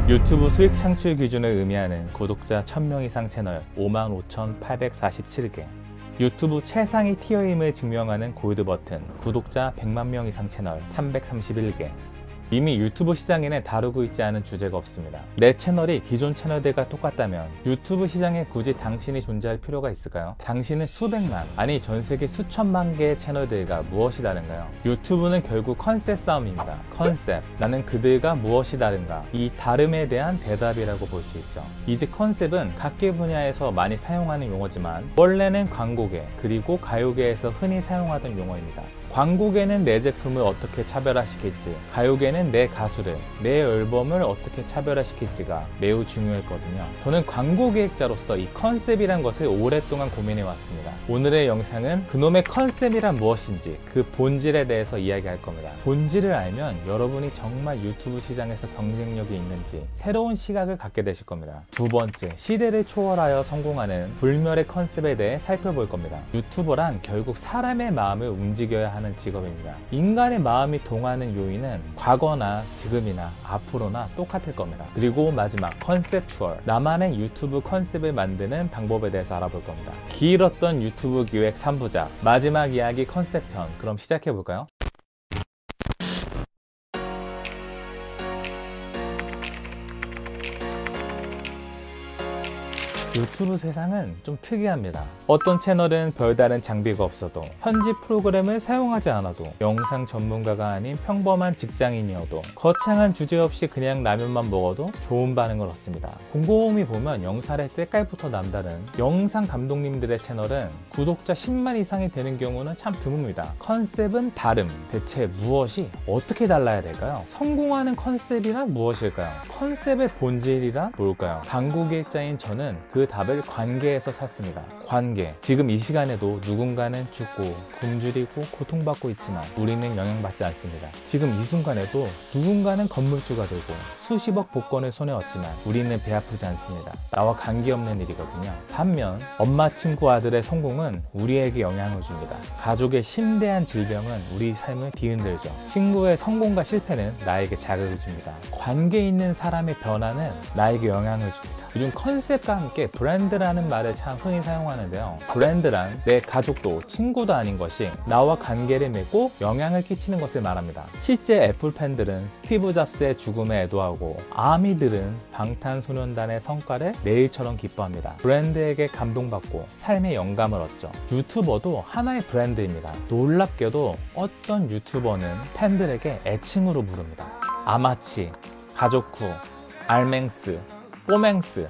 유튜브 수익 창출 기준을 의미하는 구독자 1000명 이상 채널 55,847개, 유튜브 최상위 티어임을 증명하는 골드 버튼 구독자 100만 명 이상 채널 331개. 이미 유튜브 시장에는 다루고 있지 않은 주제가 없습니다. 내 채널이 기존 채널들과 똑같다면 유튜브 시장에 굳이 당신이 존재할 필요가 있을까요? 당신은 수백만, 아니 전세계 수천만 개의 채널들과 무엇이 다른가요? 유튜브는 결국 컨셉 싸움입니다. 컨셉, 나는 그들과 무엇이 다른가? 이 다름에 대한 대답이라고 볼 수 있죠. 이제 컨셉은 각계 분야에서 많이 사용하는 용어지만 원래는 광고계 그리고 가요계에서 흔히 사용하던 용어입니다. 광고계는 내 제품을 어떻게 차별화시킬지, 가요계는 내 가수를, 내 앨범을 어떻게 차별화시킬지가 매우 중요했거든요. 저는 광고 기획자로서 이 컨셉이란 것을 오랫동안 고민해 왔습니다. 오늘의 영상은 그놈의 컨셉이란 무엇인지 그 본질에 대해서 이야기할 겁니다. 본질을 알면 여러분이 정말 유튜브 시장에서 경쟁력이 있는지 새로운 시각을 갖게 되실 겁니다. 두 번째, 시대를 초월하여 성공하는 불멸의 컨셉에 대해 살펴볼 겁니다. 유튜버란 결국 사람의 마음을 움직여야 하는 직업입니다. 인간의 마음이 동하는 요인은 과거나 지금이나 앞으로나 똑같을 겁니다. 그리고 마지막, 컨셉추얼, 나만의 유튜브 컨셉을 만드는 방법에 대해서 알아볼 겁니다. 길었던 유튜브 기획 3부작 마지막 이야기 컨셉편, 그럼 시작해 볼까요? 유튜브 세상은 좀 특이합니다. 어떤 채널은 별다른 장비가 없어도, 편집 프로그램을 사용하지 않아도, 영상 전문가가 아닌 평범한 직장인이어도, 거창한 주제 없이 그냥 라면만 먹어도 좋은 반응을 얻습니다. 곰곰이 보면 영상의 색깔부터 남다른 영상 감독님들의 채널은 구독자 10만 이상이 되는 경우는 참 드뭅니다. 컨셉은 다름. 대체 무엇이 어떻게 달라야 될까요? 성공하는 컨셉이란 무엇일까요? 컨셉의 본질이란 뭘까요? 광고 기획자인 저는 그 답을 관계에서 찾습니다. 관계. 지금 이 시간에도 누군가는 죽고 굶주리고 고통받고 있지만 우리는 영향받지 않습니다. 지금 이 순간에도 누군가는 건물주가 되고 수십억 복권을 손에 얻지만 우리는 배 아프지 않습니다. 나와 관계없는 일이거든요. 반면 엄마, 친구, 아들의 성공은 우리에게 영향을 줍니다. 가족의 심대한 질병은 우리 삶을 뒤흔들죠. 친구의 성공과 실패는 나에게 자극을 줍니다. 관계 있는 사람의 변화는 나에게 영향을 줍니다. 요즘 컨셉과 함께 브랜드라는 말을 참 흔히 사용하는데요. 브랜드란 내 가족도 친구도 아닌 것이 나와 관계를 맺고 영향을 끼치는 것을 말합니다. 실제 애플 팬들은 스티브 잡스의 죽음에 애도하고 아미들은 방탄소년단의 성과를 내일처럼 기뻐합니다. 브랜드에게 감동받고 삶의 영감을 얻죠. 유튜버도 하나의 브랜드입니다. 놀랍게도 어떤 유튜버는 팬들에게 애칭으로 부릅니다. 아마치, 가족쿠, 알맹스, 꼬맹스.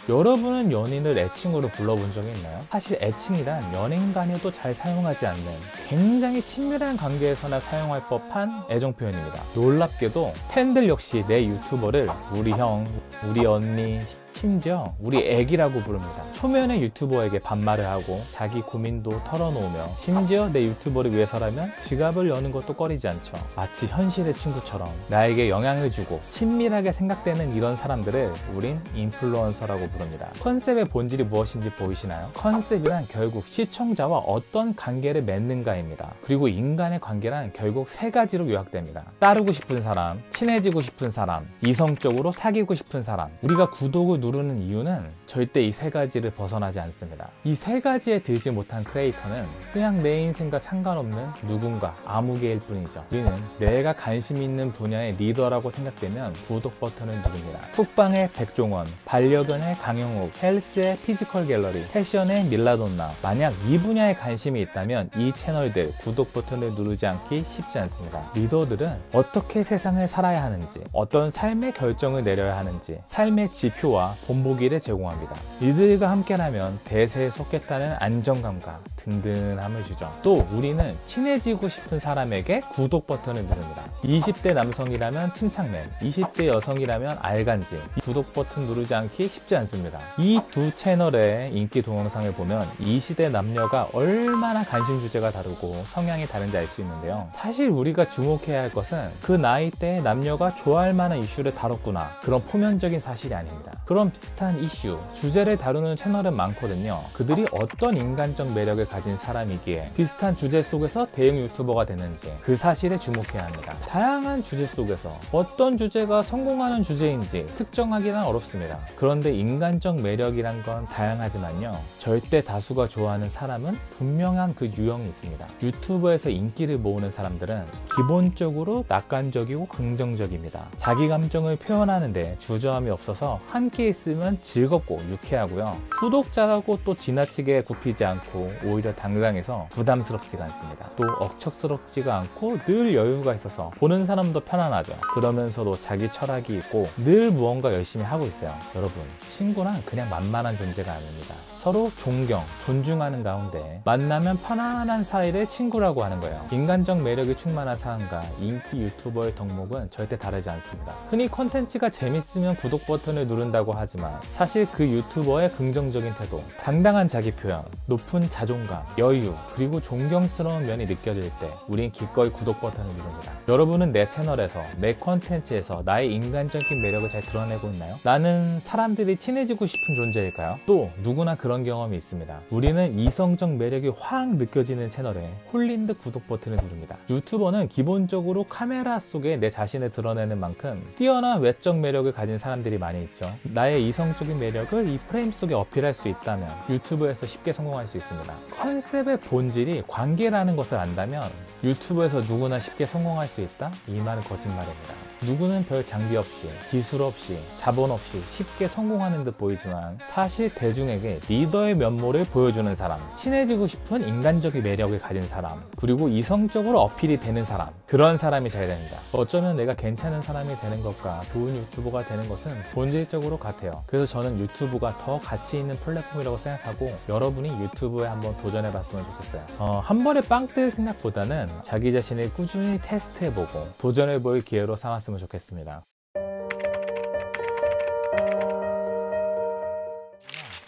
여러분은 연인을 애칭으로 불러본 적이 있나요? 사실 애칭이란 연인 간에도 잘 사용하지 않는 굉장히 친밀한 관계에서나 사용할 법한 애정 표현입니다. 놀랍게도 팬들 역시 내 유튜버를 우리 형, 우리 언니, 심지어 우리 애기라고 부릅니다. 초면에 유튜버에게 반말을 하고 자기 고민도 털어놓으며 심지어 내 유튜버를 위해서라면 지갑을 여는 것도 꺼리지 않죠. 마치 현실의 친구처럼 나에게 영향을 주고 친밀하게 생각되는 이런 사람들을 우린 인플루언서라고 부릅니다. 컨셉의 본질이 무엇인지 보이시나요? 컨셉이란 결국 시청자와 어떤 관계를 맺는가입니다. 그리고 인간의 관계란 결국 세 가지로 요약됩니다. 따르고 싶은 사람, 친해지고 싶은 사람, 이성적으로 사귀고 싶은 사람. 우리가 구독을 누르는 이유는 절대 이 세 가지를 벗어나지 않습니다. 이 세 가지에 들지 못한 크리에이터는 그냥 내 인생과 상관없는 누군가, 아무개일 뿐이죠. 우리는 내가 관심 있는 분야의 리더라고 생각되면 구독 버튼을 누릅니다. 쿡방의 백종원, 반려견의 강영욱, 헬스의 피지컬 갤러리, 패션의 밀라돈나. 만약 이 분야에 관심이 있다면 이 채널들 구독 버튼을 누르지 않기 쉽지 않습니다. 리더들은 어떻게 세상을 살아야 하는지, 어떤 삶의 결정을 내려야 하는지, 삶의 지표와 본보기를 제공합니다. 이들과 함께라면 대세에 섰겠다는 안정감과 든든함을 주죠. 또 우리는 친해지고 싶은 사람에게 구독 버튼을 누릅니다. 20대 남성이라면 침착맨, 20대 여성이라면 알간지. 구독 버튼 누르지 않기 쉽지 않습니다. 이 두 채널의 인기 동영상을 보면 이 시대 남녀가 얼마나 관심 주제가 다르고 성향이 다른지 알 수 있는데요. 사실 우리가 주목해야 할 것은 그 나이대의 남녀가 좋아할 만한 이슈를 다뤘구나, 그런 표면적인 사실이 아닙니다. 그럼 이런 비슷한 이슈, 주제를 다루는 채널은 많거든요. 그들이 어떤 인간적 매력을 가진 사람이기에 비슷한 주제 속에서 대형 유튜버가 되는지 그 사실에 주목해야 합니다. 다양한 주제 속에서 어떤 주제가 성공하는 주제인지 특정하기는 어렵습니다. 그런데 인간적 매력이란 건 다양하지만요, 절대 다수가 좋아하는 사람은 분명한 그 유형이 있습니다. 유튜브에서 인기를 모으는 사람들은 기본적으로 낙관적이고 긍정적입니다. 자기 감정을 표현하는데 주저함이 없어서 함께 있으면 즐겁고 유쾌하고요, 구독자라고 또 지나치게 굽히지 않고 오히려 당당해서 부담스럽지가 않습니다. 또 억척스럽지가 않고 늘 여유가 있어서 보는 사람도 편안하죠. 그러면서도 자기 철학이 있고 늘 무언가 열심히 하고 있어요. 여러분, 친구란 그냥 만만한 존재가 아닙니다. 서로 존경, 존중하는 가운데 만나면 편안한 사이를 친구라고 하는 거예요. 인간적 매력이 충만한 사람과 인기 유튜버의 덕목은 절대 다르지 않습니다. 흔히 콘텐츠가 재밌으면 구독 버튼을 누른다고 하지만 사실 그 유튜버의 긍정적인 태도, 당당한 자기 표현, 높은 자존감, 여유, 그리고 존경스러운 면이 느껴질 때 우린 기꺼이 구독 버튼을 누릅니다. 여러분은 내 채널에서, 내 콘텐츠에서 나의 인간적인 매력을 잘 드러내고 있나요? 나는 사람들이 친해지고 싶은 존재일까요? 또 누구나 그런 경험이 있습니다. 우리는 이성적 매력이 확 느껴지는 채널에 홀린 듯 구독 버튼을 누릅니다. 유튜버는 기본적으로 카메라 속에 내 자신을 드러내는 만큼 뛰어난 외적 매력을 가진 사람들이 많이 있죠. 나의 이성적인 매력을 이 프레임 속에 어필할 수 있다면 유튜브에서 쉽게 성공할 수 있습니다. 컨셉의 본질이 관계라는 것을 안다면 유튜브에서 누구나 쉽게 성공할 수 있다? 이 말은 거짓말입니다. 누구는 별 장비 없이, 기술 없이, 자본 없이 쉽게 성공하는 듯 보이지만 사실 대중에게 리더의 면모를 보여주는 사람, 친해지고 싶은 인간적인 매력을 가진 사람, 그리고 이성적으로 어필이 되는 사람, 그런 사람이 잘 됩니다. 어쩌면 내가 괜찮은 사람이 되는 것과 좋은 유튜버가 되는 것은 본질적으로 같아요. 그래서 저는 유튜브가 더 가치 있는 플랫폼이라고 생각하고 여러분이 유튜브에 한번 도전해 봤으면 좋겠어요. 한 번에 빵 뜰 생각보다는 자기 자신을 꾸준히 테스트해보고 도전해볼 기회로 삼았으면 좋겠습니다.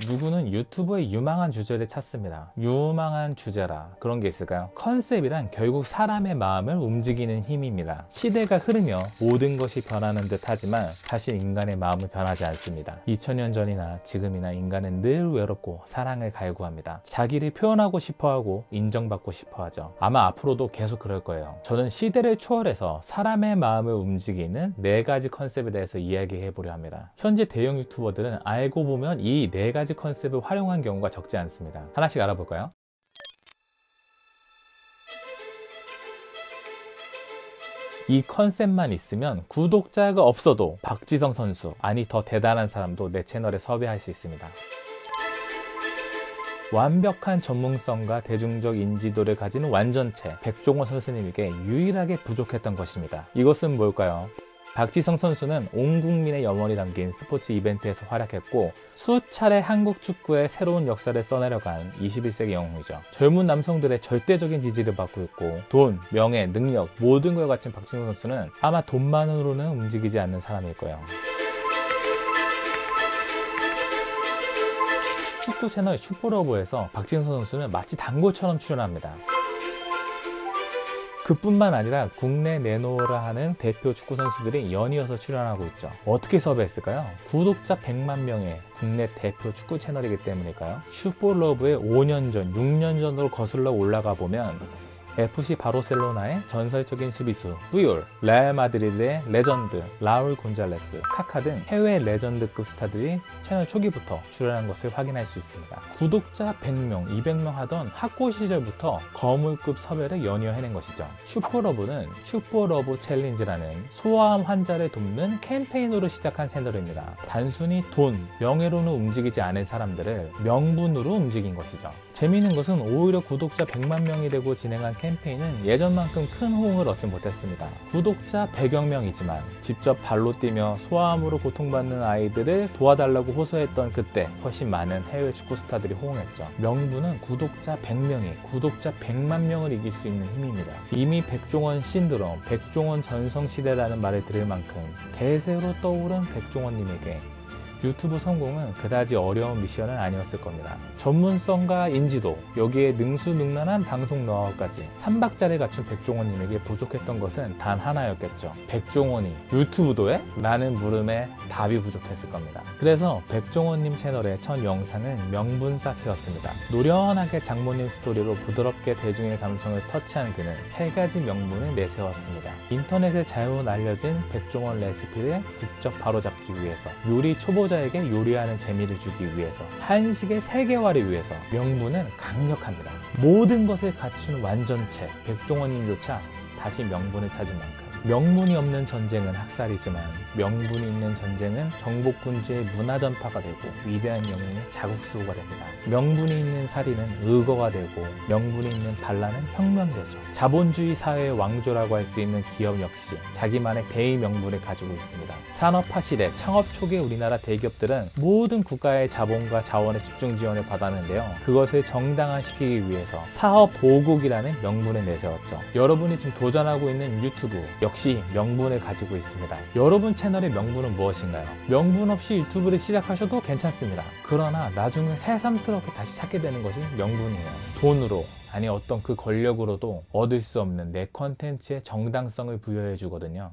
누구는 유튜브의 유망한 주제를 찾습니다. 유망한 주제라 그런 게 있을까요? 컨셉이란 결국 사람의 마음을 움직이는 힘입니다. 시대가 흐르며 모든 것이 변하는 듯 하지만 사실 인간의 마음은 변하지 않습니다. 2000년 전이나 지금이나 인간은 늘 외롭고 사랑을 갈구합니다. 자기를 표현하고 싶어하고 인정받고 싶어하죠. 아마 앞으로도 계속 그럴 거예요. 저는 시대를 초월해서 사람의 마음을 움직이는 4가지 컨셉에 대해서 이야기해 보려 합니다. 현재 대형 유튜버들은 알고 보면 이 4가지 컨셉을 활용한 경우가 적지 않습니다. 하나씩 알아볼까요? 이 컨셉만 있으면 구독자가 없어도 박지성 선수, 아니 더 대단한 사람도 내 채널에 섭외할 수 있습니다. 완벽한 전문성과 대중적 인지도를 가진 완전체 백종원 선수님에게 유일하게 부족했던 것입니다. 이것은 뭘까요? 박지성 선수는 온 국민의 염원이 담긴 스포츠 이벤트에서 활약했고 수차례 한국 축구의 새로운 역사를 써내려간 21세기 영웅이죠. 젊은 남성들의 절대적인 지지를 받고 있고 돈, 명예, 능력 모든 걸 갖춘 박지성 선수는 아마 돈만으로는 움직이지 않는 사람일 거예요. 축구 채널 슈퍼러브에서 박지성 선수는 마치 단골처럼 출연합니다. 그뿐만 아니라 국내 내놓으라 하는 대표 축구 선수들이 연이어서 출연하고 있죠. 어떻게 섭외했을까요? 구독자 100만 명의 국내 대표 축구 채널이기 때문일까요? 슈퍼러브의 5년 전, 6년 전으로 거슬러 올라가 보면 FC 바르셀로나의 전설적인 수비수 뿌올, 레알 마드리드의 레전드 라울 곤잘레스, 카카 등 해외 레전드급 스타들이 채널 초기부터 출연한 것을 확인할 수 있습니다. 구독자 100명, 200명 하던 학고 시절부터 거물급 섭외를 연이어 해낸 것이죠. 슈퍼러브는 슈퍼러브 챌린지라는 소아암 환자를 돕는 캠페인으로 시작한 채널입니다. 단순히 돈, 명예로는 움직이지 않은 사람들을 명분으로 움직인 것이죠. 재미있는 것은 오히려 구독자 100만 명이 되고 진행한 캠페인은 예전만큼 큰 호응을 얻지 못했습니다. 구독자 100여 명이지만 직접 발로 뛰며 소아암으로 고통받는 아이들을 도와달라고 호소했던 그때 훨씬 많은 해외 축구 스타들이 호응했죠. 명분은 구독자 100명이 구독자 100만 명을 이길 수 있는 힘입니다. 이미 백종원 신드롬, 백종원 전성시대라는 말을 들을 만큼 대세로 떠오른 백종원님에게 유튜브 성공은 그다지 어려운 미션은 아니었을 겁니다. 전문성과 인지도, 여기에 능수능란한 방송 노하우까지 3박자를 갖춘 백종원님에게 부족했던 것은 단 하나였겠죠. 백종원이 유튜브도 해? 라는 물음에 답이 부족했을 겁니다. 그래서 백종원님 채널의 첫 영상은 명분 쌓기였습니다. 노련하게 장모님 스토리로 부드럽게 대중의 감성을 터치한 그는 3가지 명분을 내세웠습니다. 인터넷에 자유로 알려진 백종원 레시피를 직접 바로잡기 위해서, 요리 초보자에게 요리하는 재미를 주기 위해서, 한식의 세계화를 위해서. 명분은 강력합니다. 모든 것을 갖춘 완전체 백종원님조차 다시 명분을 찾은 만큼, 명분이 없는 전쟁은 학살이지만 명분이 있는 전쟁은 정복군주의 문화 전파가 되고 위대한 영웅의 자국수호가 됩니다. 명분이 있는 살인은 의거가 되고 명분이 있는 반란은 혁명되죠. 자본주의 사회의 왕조라고 할 수 있는 기업 역시 자기만의 대의 명분을 가지고 있습니다. 산업화 시대 창업 초기 우리나라 대기업들은 모든 국가의 자본과 자원의 집중 지원을 받았는데요. 그것을 정당화시키기 위해서 사업보국이라는 명분을 내세웠죠. 여러분이 지금 도전하고 있는 유튜브 역시 명분을 가지고 있습니다. 여러분 채널의 명분은 무엇인가요? 명분 없이 유튜브를 시작하셔도 괜찮습니다. 그러나 나중에 새삼스럽게 다시 찾게 되는 것이 명분이에요. 돈으로, 아니 어떤 그 권력으로도 얻을 수 없는 내 컨텐츠의 정당성을 부여해 주거든요.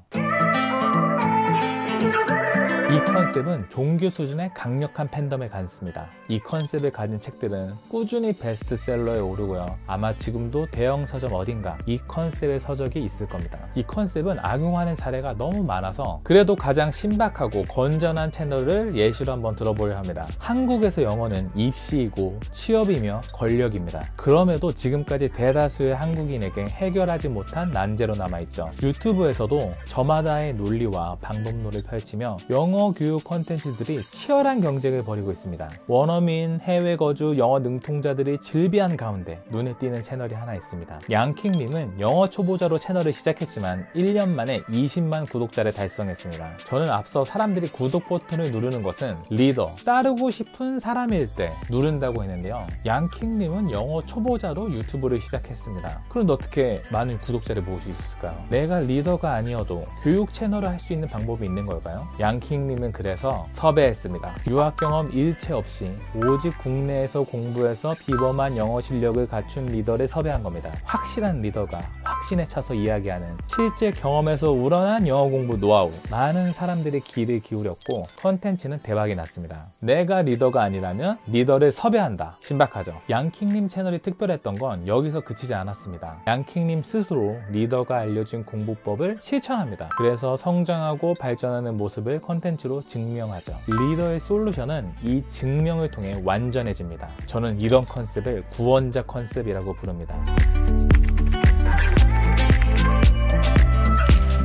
이 컨셉은 종교 수준의 강력한 팬덤을 갖습니다. 이 컨셉을 가진 책들은 꾸준히 베스트셀러에 오르고요. 아마 지금도 대형 서점 어딘가 이 컨셉의 서적이 있을 겁니다. 이 컨셉은 악용하는 사례가 너무 많아서 그래도 가장 신박하고 건전한 채널을 예시로 한번 들어보려 합니다. 한국에서 영어는 입시이고 취업이며 권력입니다. 그럼에도 지금까지 대다수의 한국인에게 해결하지 못한 난제로 남아있죠. 유튜브에서도 저마다의 논리와 방법론을 펼치며 영어 교육 콘텐츠들이 치열한 경쟁을 벌이고 있습니다. 원어민, 해외 거주, 영어 능통자들이 즐비한 가운데 눈에 띄는 채널이 하나 있습니다. 양킹님은 영어 초보자로 채널을 시작했지만 1년 만에 20만 구독자를 달성했습니다. 저는 앞서 사람들이 구독 버튼을 누르는 것은 리더, 따르고 싶은 사람일 때 누른다고 했는데요. 양킹님은 영어 초보자로 유튜브를 시작했습니다. 그런데 어떻게 많은 구독자를 모을 수 있을까요? 내가 리더가 아니어도 교육 채널을 할 수 있는 방법이 있는 걸까요? 양킹님은 그래서 섭외했습니다. 유학 경험 일체 없이 오직 국내에서 공부해서 비범한 영어 실력을 갖춘 리더를 섭외한 겁니다. 확실한 리더가 확신에 차서 이야기하는 실제 경험에서 우러난 영어 공부 노하우. 많은 사람들이 귀를 기울였고 컨텐츠는 대박이 났습니다. 내가 리더가 아니라면 리더를 섭외한다. 신박하죠? 양킹님 채널이 특별했던 건 여기서 그치지 않았습니다. 양킹님 스스로 리더가 알려준 공부법을 실천합니다. 그래서 성장하고 발전하는 모습을 컨텐츠로 증명하죠. 리더의 솔루션은 이 증명을 통해 완전해집니다. 저는 이런 컨셉을 구원자 컨셉이라고 부릅니다.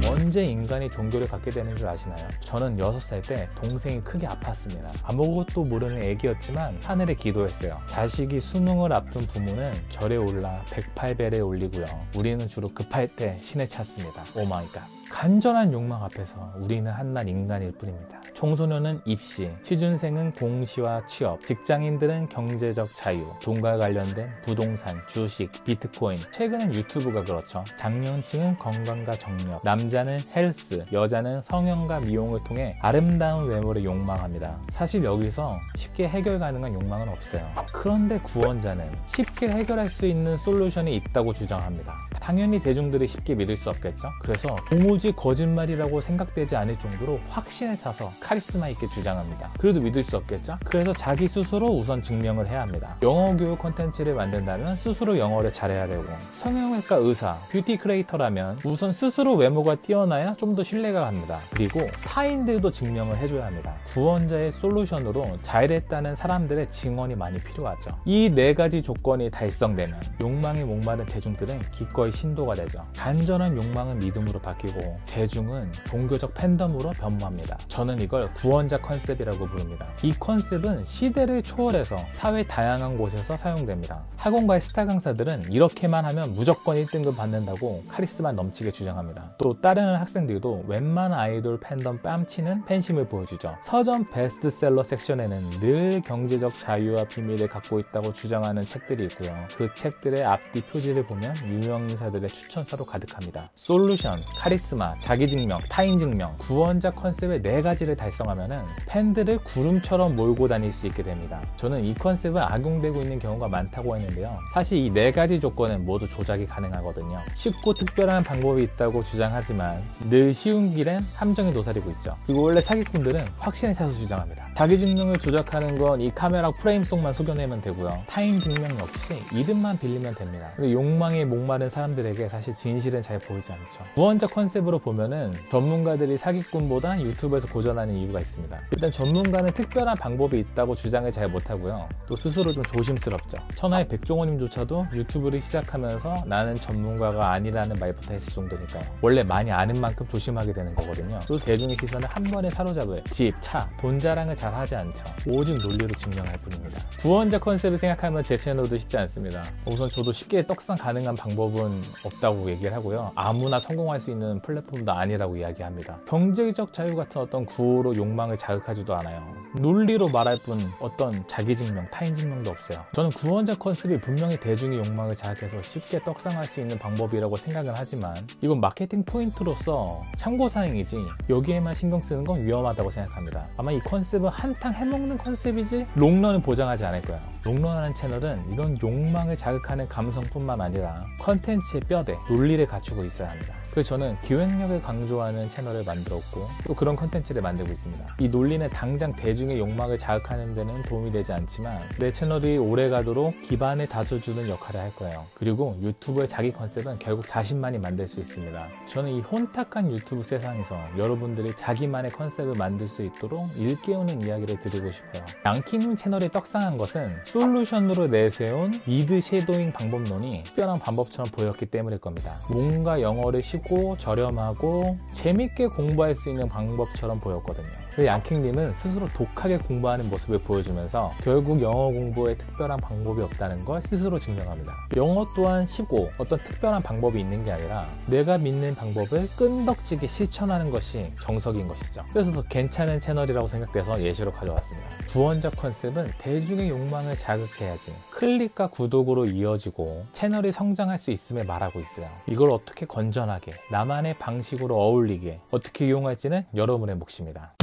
언제 인간이 종교를 갖게 되는 줄 아시나요? 저는 6살 때 동생이 크게 아팠습니다. 아무것도 모르는 애기였지만 하늘에 기도했어요. 자식이 수능을 앞둔 부모는 절에 올라 108배를 올리고요. 우리는 주로 급할 때 신을 찾습니다. 오마이갓. 간절한 욕망 앞에서 우리는 한낱 인간일 뿐입니다. 청소년은 입시, 취준생은 공시와 취업, 직장인들은 경제적 자유, 돈과 관련된 부동산, 주식, 비트코인, 최근엔 유튜브가 그렇죠. 장년층은 건강과 정력, 남자는 헬스, 여자는 성형과 미용을 통해 아름다운 외모를 욕망합니다. 사실 여기서 쉽게 해결 가능한 욕망은 없어요. 그런데 구원자는 쉽게 해결할 수 있는 솔루션이 있다고 주장합니다. 당연히 대중들이 쉽게 믿을 수 없겠죠. 그래서 도무지 거짓말이라고 생각되지 않을 정도로 확신에 차서 카리스마 있게 주장합니다. 그래도 믿을 수 없겠죠. 그래서 자기 스스로 우선 증명을 해야 합니다. 영어 교육 콘텐츠를 만든다면 스스로 영어를 잘해야 되고, 성형외과 의사, 뷰티 크리에이터라면 우선 스스로 외모가 뛰어나야 좀 더 신뢰가 갑니다. 그리고 타인들도 증명을 해줘야 합니다. 구원자의 솔루션으로 잘됐다는 사람들의 증언이 많이 필요하죠. 이 4가지 조건이 달성되면 욕망에 목마른 대중들은 기꺼이 신도가 되죠. 간절한 욕망은 믿음으로 바뀌고 대중은 종교적 팬덤으로 변모합니다. 저는 이걸 구원자 컨셉이라고 부릅니다. 이 컨셉은 시대를 초월해서 사회 다양한 곳에서 사용됩니다. 학원과의 스타 강사들은 이렇게만 하면 무조건 1등급 받는다고 카리스마 넘치게 주장합니다. 또 따르는 학생들도 웬만한 아이돌 팬덤 뺨치는 팬심을 보여주죠. 서점 베스트셀러 섹션에는 늘 경제적 자유와 비밀을 갖고 있다고 주장하는 책들이 있고요. 그 책들의 앞뒤 표지를 보면 유명인사 인플루언서들의 추천사로 가득합니다. 솔루션, 카리스마, 자기증명, 타인증명, 구원자 컨셉의 4가지를 달성하면은 팬들을 구름처럼 몰고 다닐 수 있게 됩니다. 저는 이 컨셉은 악용되고 있는 경우가 많다고 했는데요. 사실 이 4가지 조건은 모두 조작이 가능하거든요. 쉽고 특별한 방법이 있다고 주장하지만 늘 쉬운 길엔 함정이 도사리고 있죠. 그리고 원래 사기꾼들은 확신에 차서 주장합니다. 자기증명을 조작하는 건 이 카메라 프레임 속만 속여내면 되고요. 타인증명 역시 이름만 빌리면 됩니다. 근데 욕망에 목마른 사람들에게 사실 진실은 잘 보이지 않죠. 구원자 컨셉으로 보면은 전문가들이 사기꾼보다 유튜브에서 고전하는 이유가 있습니다. 일단 전문가는 특별한 방법이 있다고 주장을 잘 못하고요. 또 스스로 좀 조심스럽죠. 천하의 백종원님조차도 유튜브를 시작하면서 나는 전문가가 아니라는 말부터 했을 정도니까요. 원래 많이 아는 만큼 조심하게 되는 거거든요. 또 대중의 시선을 한 번에 사로잡을 집, 차, 돈 자랑을 잘 하지 않죠. 오직 논리로 증명할 뿐입니다. 구원자 컨셉을 생각하면 제 채널도 쉽지 않습니다. 우선 저도 쉽게 떡상 가능한 방법은 없다고 얘기를 하고요. 아무나 성공할 수 있는 플랫폼도 아니라고 이야기합니다. 경제적 자유 같은 어떤 구호로 욕망을 자극하지도 않아요. 논리로 말할 뿐 어떤 자기증명, 타인증명도 없어요. 저는 구원자 컨셉이 분명히 대중의 욕망을 자극해서 쉽게 떡상할 수 있는 방법이라고 생각은 하지만 이건 마케팅 포인트로서 참고사항이지 여기에만 신경 쓰는 건 위험하다고 생각합니다. 아마 이 컨셉은 한탕 해먹는 컨셉이지 롱런은 보장하지 않을 거예요. 롱런하는 채널은 이런 욕망을 자극하는 감성뿐만 아니라 컨텐츠의 뼈대, 논리를 갖추고 있어야 합니다. 그래서 저는 기획력을 강조하는 채널을 만들었고 또 그런 컨텐츠를 만들고 있습니다. 이 논리는 당장 대중의 욕망을 자극하는 데는 도움이 되지 않지만 내 채널이 오래가도록 기반을 다져주는 역할을 할 거예요. 그리고 유튜브의 자기 컨셉은 결국 자신만이 만들 수 있습니다. 저는 이 혼탁한 유튜브 세상에서 여러분들이 자기만의 컨셉을 만들 수 있도록 일깨우는 이야기를 드리고 싶어요. 양키님 채널이 떡상한 것은 솔루션으로 내세운 미드 섀도잉 방법론이 특별한 방법처럼 보였기 때문일 겁니다. 뭔가 영어를 쉽고 저렴하고 재밌게 공부할 수 있는 방법처럼 보였거든요. 양킹님은 스스로 독하게 공부하는 모습을 보여주면서 결국 영어 공부에 특별한 방법이 없다는 걸 스스로 증명합니다. 영어 또한 쉽고 어떤 특별한 방법이 있는 게 아니라 내가 믿는 방법을 끈덕지게 실천하는 것이 정석인 것이죠. 그래서 더 괜찮은 채널이라고 생각돼서 예시로 가져왔습니다. 구원자 컨셉은 대중의 욕망을 자극해야지 클릭과 구독으로 이어지고 채널이 성장할 수 있음을 말하고 있어요. 이걸 어떻게 건전하게 나만의 방식으로 어울리게 어떻게 이용할지는 여러분의 몫입니다.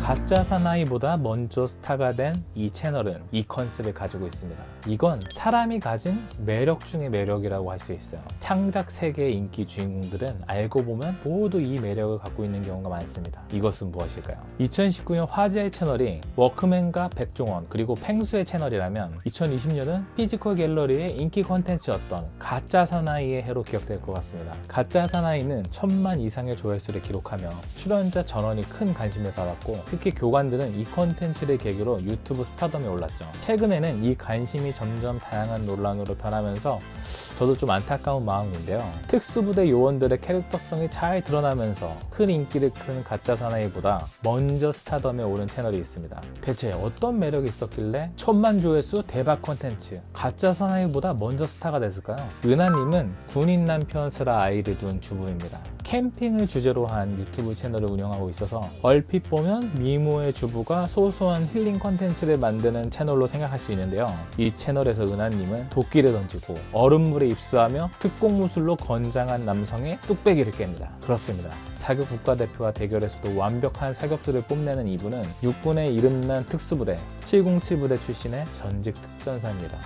가짜 사나이보다 먼저 스타가 된 이 채널은 이 컨셉을 가지고 있습니다. 이건 사람이 가진 매력 중의 매력이라고 할 수 있어요. 창작 세계의 인기 주인공들은 알고 보면 모두 이 매력을 갖고 있는 경우가 많습니다. 이것은 무엇일까요? 2019년 화제의 채널이 워크맨과 백종원 그리고 펭수의 채널이라면 2020년은 피지컬 갤러리의 인기 컨텐츠였던 가짜 사나이의 해로 기억될 것 같습니다. 가짜 사나이는 1000만 이상의 조회수를 기록하며 출연자 전원이 큰 관심을 받았고 특히 교관들은 이 컨텐츠를 계기로 유튜브 스타덤에 올랐죠. 최근에는 이 관심이 점점 다양한 논란으로 변하면서 저도 좀 안타까운 마음인데요. 특수부대 요원들의 캐릭터성이 잘 드러나면서 큰 인기를 끄는 가짜 사나이보다 먼저 스타덤에 오른 채널이 있습니다. 대체 어떤 매력이 있었길래 1000만 조회수 대박 컨텐츠 가짜 사나이보다 먼저 스타가 됐을까요? 은하님은 군인 남편 슬아 아이를 둔 주부입니다. 캠핑을 주제로 한 유튜브 채널을 운영하고 있어서 얼핏 보면 미모의 주부가 소소한 힐링 컨텐츠를 만드는 채널로 생각할 수 있는데요. 이 채널에서 은하님은 도끼를 던지고 얼음물에 입수하며 특공무술로 건장한 남성의 뚝배기를 깹니다. 그렇습니다. 사격 국가대표와 대결에서도 완벽한 사격들을 뽐내는 이분은 육군의 이름난 특수부대 707부대 출신의 전직 특전사입니다.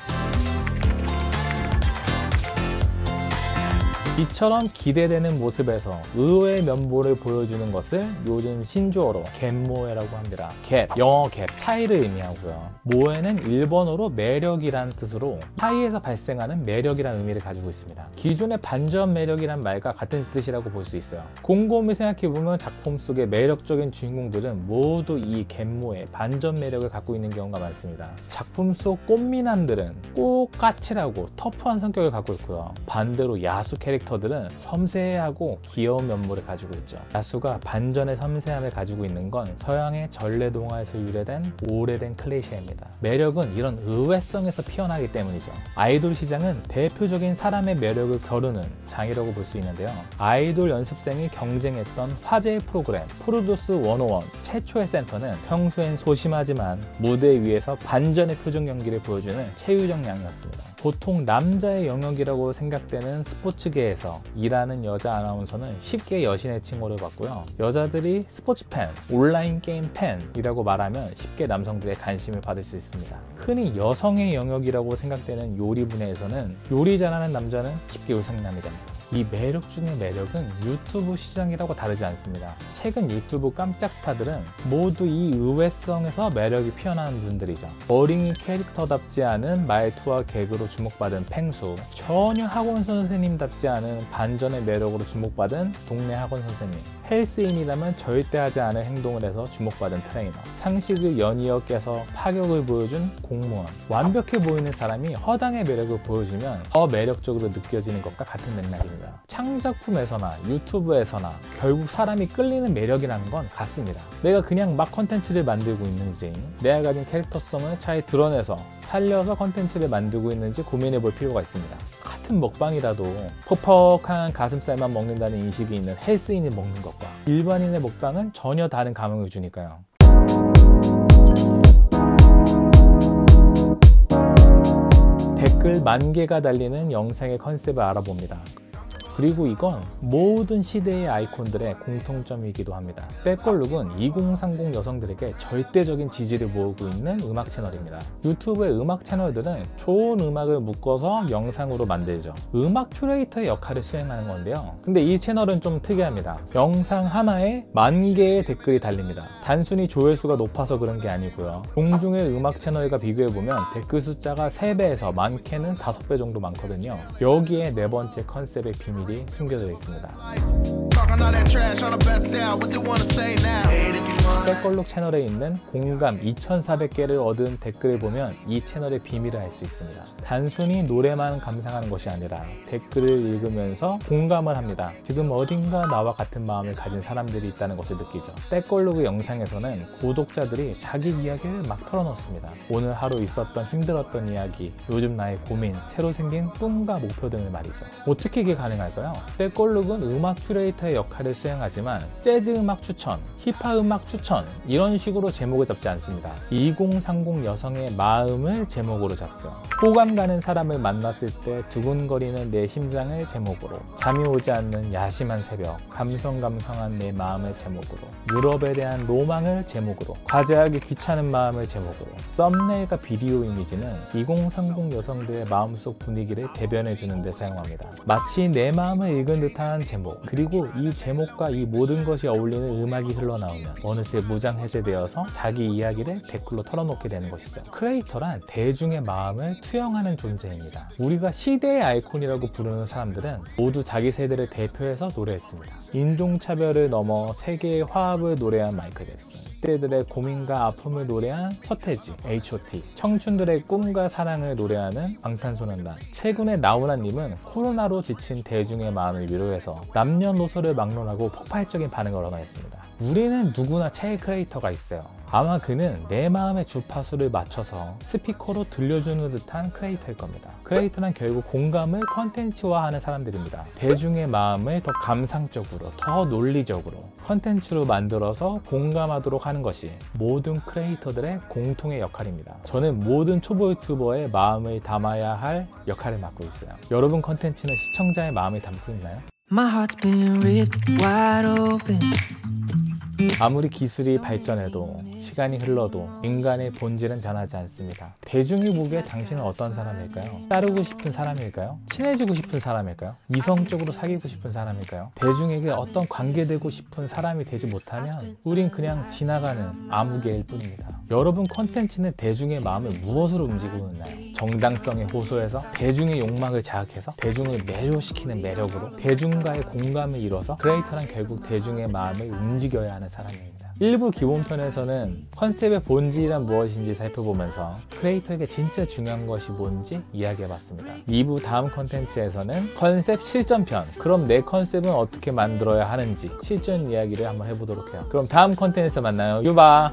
이처럼 기대되는 모습에서 의외의 면모를 보여주는 것을 요즘 신조어로 갭모에라고 합니다. 갭, 영어 갭, 차이를 의미하고요. 모에는 일본어로 매력이란 뜻으로 차이에서 발생하는 매력이란 의미를 가지고 있습니다. 기존의 반전 매력이란 말과 같은 뜻이라고 볼 수 있어요. 곰곰이 생각해보면 작품 속의 매력적인 주인공들은 모두 이 갭모에 반전 매력을 갖고 있는 경우가 많습니다. 작품 속 꽃미남들은 꼭 까칠하고 터프한 성격을 갖고 있고요. 반대로 야수 캐릭터들은 섬세하고 귀여운 면모를 가지고 있죠. 야수가 반전의 섬세함을 가지고 있는 건 서양의 전래동화에서 유래된 오래된 클리셰입니다. 매력은 이런 의외성에서 피어나기 때문이죠. 아이돌 시장은 대표적인 사람의 매력을 겨루는 장이라고 볼 수 있는데요. 아이돌 연습생이 경쟁했던 화제의 프로그램 프로듀스 101 최초의 센터는 평소엔 소심하지만 무대 위에서 반전의 표정 연기를 보여주는 최유정 양이었습니다. 보통 남자의 영역이라고 생각되는 스포츠계에서 일하는 여자 아나운서는 쉽게 여신의 칭호를 받고요. 여자들이 스포츠 팬, 온라인 게임 팬이라고 말하면 쉽게 남성들의 관심을 받을 수 있습니다. 흔히 여성의 영역이라고 생각되는 요리 분야에서는 요리 잘하는 남자는 쉽게 의상남이 됩니다. 이 매력 중의 매력은 유튜브 시장이라고 다르지 않습니다. 최근 유튜브 깜짝 스타들은 모두 이 의외성에서 매력이 피어나는 분들이죠. 어린이 캐릭터답지 않은 말투와 개그로 주목받은 펭수, 전혀 학원 선생님답지 않은 반전의 매력으로 주목받은 동네 학원 선생님, 헬스인이라면 절대 하지 않을 행동을 해서 주목받은 트레이너, 상식을 연이어 깨서 파격을 보여준 공무원. 완벽해 보이는 사람이 허당의 매력을 보여주면 더 매력적으로 느껴지는 것과 같은 맥락입니다. 창작품에서나 유튜브에서나 결국 사람이 끌리는 매력이라는 건 같습니다. 내가 그냥 막 컨텐츠를 만들고 있는지, 내가 가진 캐릭터성을 잘 드러내서 살려서 컨텐츠를 만들고 있는지 고민해 볼 필요가 있습니다. 같은 먹방이라도 퍽퍽한 가슴살만 먹는다는 인식이 있는 헬스인이 먹는 것과 일반인의 먹방은 전혀 다른 감흥을 주니까요. 댓글 10,000개가 달리는 영상의 컨셉을 알아봅니다. 그리고 이건 모든 시대의 아이콘들의 공통점이기도 합니다. 백걸룩은 2030 여성들에게 절대적인 지지를 모으고 있는 음악 채널입니다. 유튜브의 음악 채널들은 좋은 음악을 묶어서 영상으로 만들죠. 음악 큐레이터의 역할을 수행하는 건데요. 근데 이 채널은 좀 특이합니다. 영상 하나에 10,000개의 댓글이 달립니다. 단순히 조회수가 높아서 그런 게 아니고요. 공중의 음악 채널과 비교해보면 댓글 숫자가 3배에서 많게는 5배 정도 많거든요. 여기에 네 번째 컨셉의 비밀이 숨겨져 있습니다. 백걸룩 채널에 있는 공감 2,400개를 얻은 댓글을 보면 이 채널의 비밀을 알 수 있습니다. 단순히 노래만 감상하는 것이 아니라 댓글을 읽으면서 공감을 합니다. 지금 어딘가 나와 같은 마음을 가진 사람들이 있다는 것을 느끼죠. 백걸룩의 영상에서는 구독자들이 자기 이야기를 막 털어놓습니다. 오늘 하루 있었던 힘들었던 이야기, 요즘 나의 고민, 새로 생긴 꿈과 목표 등을 말이죠. 어떻게 이게 가능할까요? 백걸룩은 음악 큐레이터의 역할을 수행하지만 재즈 음악 추천, 힙합 음악 추천 이런 식으로 제목을 잡지 않습니다. 2030 여성의 마음을 제목으로 잡죠. 호감 가는 사람을 만났을 때 두근거리는 내 심장을 제목으로, 잠이 오지 않는 야심한 새벽, 감성감성한 내 마음을 제목으로, 유럽에 대한 로망을 제목으로, 과제하기 귀찮은 마음을 제목으로. 썸네일과 비디오 이미지는 2030 여성들의 마음속 분위기를 대변해주는 데 사용합니다. 마치 내 마음을 읽은 듯한 제목, 그리고 이 제목과 이 모든 것이 어울리는 음악이 흘러나오면 어느새 무장 해제되어서 자기 이야기를 댓글로 털어놓게 되는 것이죠. 크리에이터란 대중의 마음을 투영하는 존재입니다. 우리가 시대의 아이콘이라고 부르는 사람들은 모두 자기 세대를 대표해서 노래했습니다. 인종차별을 넘어 세계의 화합을 노래한 마이클 잭슨, 그때들의 고민과 아픔을 노래한 서태지, H.O.T, 청춘들의 꿈과 사랑을 노래하는 방탄소년단. 최근에 나훈아님은 코로나로 지친 대중의 마음을 위로해서 남녀노소를 막론하고 폭발적인 반응을 얻어냈습니다. 우리는 누구나 최애 크리에이터가 있어요. 아마 그는 내 마음의 주파수를 맞춰서 스피커로 들려주는 듯한 크리에이터일 겁니다. 크리에이터는 결국 공감을 컨텐츠화하는 사람들입니다. 대중의 마음을 더 감상적으로, 더 논리적으로 컨텐츠로 만들어서 공감하도록 하는 것이 모든 크리에이터들의 공통의 역할입니다. 저는 모든 초보 유튜버의 마음을 담아야 할 역할을 맡고 있어요. 여러분 컨텐츠는 시청자의 마음을 담고 있나요? My heart's been ripped wide open. 아무리 기술이 발전해도 시간이 흘러도 인간의 본질은 변하지 않습니다. 대중이 보기에 당신은 어떤 사람일까요? 따르고 싶은 사람일까요? 친해지고 싶은 사람일까요? 이성적으로 사귀고 싶은 사람일까요? 대중에게 어떤 관계되고 싶은 사람이 되지 못하면 우린 그냥 지나가는 아무개일 뿐입니다. 여러분 컨텐츠는 대중의 마음을 무엇으로 움직이고 있나요? 정당성에 호소해서, 대중의 욕망을 자극해서, 대중을 매료시키는 매력으로, 대중과의 공감을 이뤄서 크리에이터는 결국 대중의 마음을 움직여야 하는 사람입니다. 1부 기본편에서는 컨셉의 본질이란 무엇인지 살펴보면서 크리에이터에게 진짜 중요한 것이 뭔지 이야기해봤습니다. 2부 다음 컨텐츠에서는 컨셉 실전편, 그럼 내 컨셉은 어떻게 만들어야 하는지 실전 이야기를 한번 해보도록 해요. 그럼 다음 컨텐츠에서 만나요. 유바!